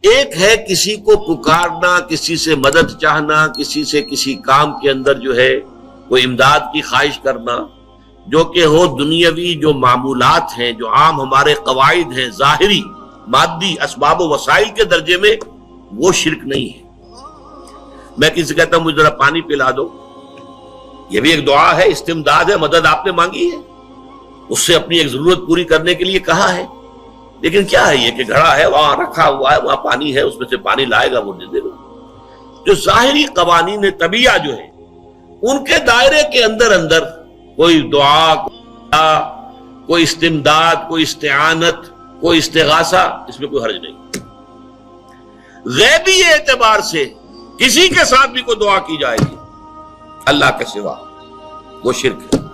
ایک ہے کسی کو پکارنا، کسی سے مدد چاہنا، کسی سے کسی کام کے اندر جو ہے کوئی امداد کی خواہش کرنا، جو کہ ہو دنیاوی جو معمولات ہیں، جو عام ہمارے قواعد ہیں، ظاہری مادی اسباب و وسائل کے درجے میں، وہ شرک نہیں ہے۔ میں کسی سے کہتا ہوں مجھے ذرا پانی پلا دو، یہ بھی ایک دعا ہے، استمداد ہے، مدد آپ نے مانگی ہے، اس سے اپنی ایک ضرورت پوری کرنے کے لیے کہا ہے۔ لیکن کیا ہے یہ کہ گھڑا ہے، وہاں رکھا ہوا ہے، وہاں پانی ہے، اس میں سے پانی لائے گا وہ دے گا۔ جو ظاہری قوانین طبیعہ جو ہے ان کے دائرے کے اندر اندر کوئی دعا، کوئی استمداد، کوئی استعانت، کوئی استغاثہ، اس میں کوئی حرج نہیں۔ غیبی اعتبار سے کسی کے ساتھ بھی کوئی دعا کی جائے گی اللہ کے سوا، وہ شرک ہے۔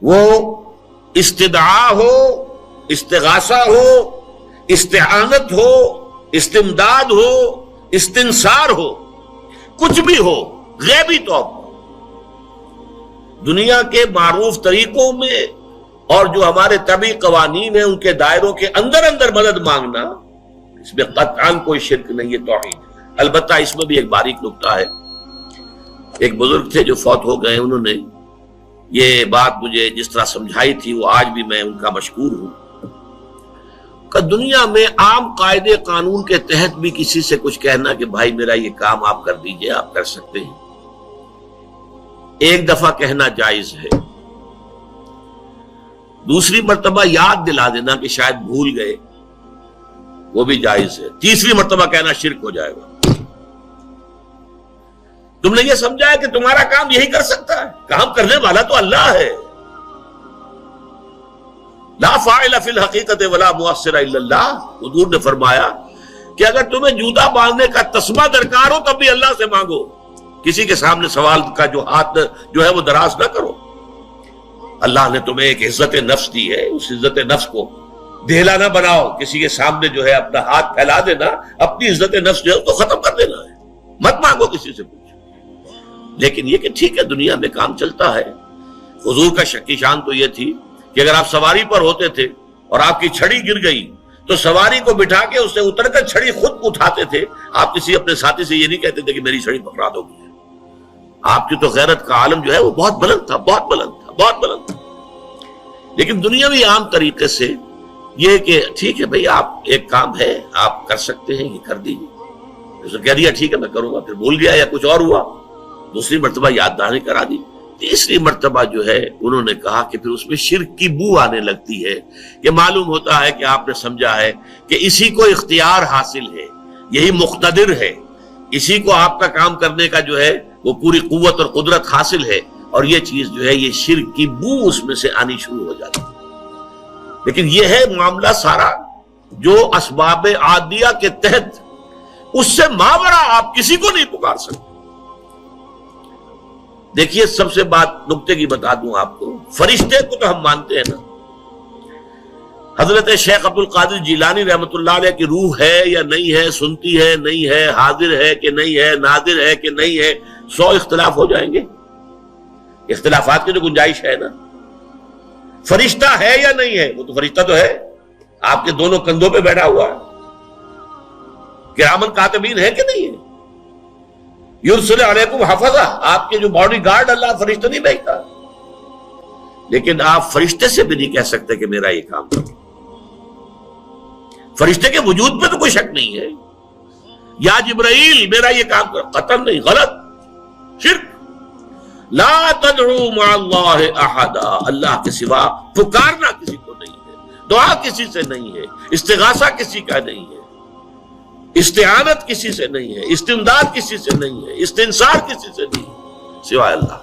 وہ استدعا ہو، استغاثہ ہو، استعانت ہو، استمداد ہو، استنصار ہو، کچھ بھی ہو، غیبی طور پر دنیا کے معروف طریقوں میں اور جو ہمارے طبعی قوانین ہیں ان کے دائروں کے اندر اندر مدد مانگنا، اس میں قطعاً کوئی شرک نہیں ہے، توحید ہے۔ البتہ اس میں بھی ایک باریک نکتہ ہے۔ ایک بزرگ تھے جو فوت ہو گئے، انہوں نے یہ بات مجھے جس طرح سمجھائی تھی وہ آج بھی میں ان کا مشکور ہوں کہ دنیا میں عام قاعدے قانون کے تحت بھی کسی سے کچھ کہنا کہ بھائی میرا یہ کام آپ کر دیجئے، آپ کر سکتے ہیں، ایک دفعہ کہنا جائز ہے، دوسری مرتبہ یاد دلا دینا کہ شاید بھول گئے، وہ بھی جائز ہے، تیسری مرتبہ کہنا شرک ہو جائے گا۔ تم نے یہ سمجھا ہے کہ تمہارا کام یہی کر سکتا ہے، کام کرنے والا تو اللہ ہے۔ لا فاعل فی الحقیقت ولا مؤثر الا اللہ، حضور نے فرمایا کہ اگر تمہیں جوتا باندھنے کا تسمہ درکار ہو تب بھی اللہ سے مانگو، کسی کے سامنے سوال کا جو ہاتھ جو ہے وہ دراز نہ کرو۔ اللہ نے تمہیں ایک عزت نفس دی ہے، اس عزت نفس کو ڈھیلا نہ بناؤ، کسی کے سامنے جو ہے اپنا ہاتھ پھیلا دینا، اپنی عزت نفس جو ہے اس کو ختم کر دینا ہے، مت مانگو کسی سے کچھ۔ لیکن یہ کہ ٹھیک ہے دنیا میں کام چلتا ہے۔ حضور کا شکی شان تو یہ تھی کہ اگر آپ سواری پر ہوتے تھے اور آپ کی چھڑی گر گئی تو سواری کو بٹھا کے اس سے اتر کر چھڑی خود اٹھاتے تھے، آپ کسی اپنے ساتھی سے یہ نہیں کہتے تھے کہ میری چھڑی پکڑا دو گی۔ آپ کی تو غیرت کا عالم جو ہے وہ بہت بلند تھا، بہت بلند تھا، بہت بلند تھا۔ لیکن دنیاوی عام طریقے سے یہ کہ ٹھیک ہے بھئی آپ ایک کام ہے آپ کر سکتے ہیں، یہ کر دیجیے، اس نے کہہ دیا ٹھیک ہے میں کروں گا، پھر بھول گیا یا کچھ اور ہوا، دوسری مرتبہ یاد دہانی کرا دی، تیسری مرتبہ جو ہے انہوں نے کہا کہ پھر اس میں شرک کی بو آنے لگتی ہے کہ معلوم ہوتا ہے کہ آپ نے سمجھا ہے کہ اسی کو اختیار حاصل ہے، یہی مقتدر ہے، اسی کو آپ کا کام کرنے کا جو ہے وہ پوری قوت اور قدرت حاصل ہے، اور یہ چیز جو ہے یہ شرک کی بو اس میں سے آنی شروع ہو جاتی ہے۔ لیکن یہ ہے معاملہ سارا جو اسباب عادیہ کے تحت، اس سے ماورا آپ کسی کو نہیں پکار سکتے۔ دیکھیے سب سے بات نکتے کی بتا دوں آپ کو، فرشتے کو تو ہم مانتے ہیں نا، حضرت شیخ عبد القادر جیلانی رحمۃ اللہ علیہ کی روح ہے یا نہیں ہے، سنتی ہے نہیں ہے، حاضر ہے کہ نہیں ہے، ناظر ہے کہ نہیں ہے، 100 اختلاف ہو جائیں گے، اختلافات کی تو گنجائش ہے نا۔ فرشتہ ہے یا نہیں ہے، وہ تو فرشتہ تو ہے، آپ کے دونوں کندھوں پہ بیٹھا ہوا ہے، کرامن کاتبین ہے کہ نہیں ہے، یرسل علیکم حفظہ، آپ کے جو باڈی گارڈ اللہ فرشتہ نہیں بھیجتا، لیکن آپ فرشتے سے بھی نہیں کہہ سکتے کہ میرا یہ کام کرو۔ فرشتے کے وجود پہ تو کوئی شک نہیں ہے، یا جبرائیل میرا یہ کام کرو، قطعاً نہیں، غلط، شرک۔ لا تدعو مع اللہ احدا، اللہ کے سوا پکارنا کسی کو نہیں ہے، دعا کسی سے نہیں ہے، استغاثہ کسی کا نہیں ہے، استعانت کسی سے نہیں ہے، استمداد کسی سے نہیں ہے، استنصار کسی سے نہیں ہے سوائے اللہ۔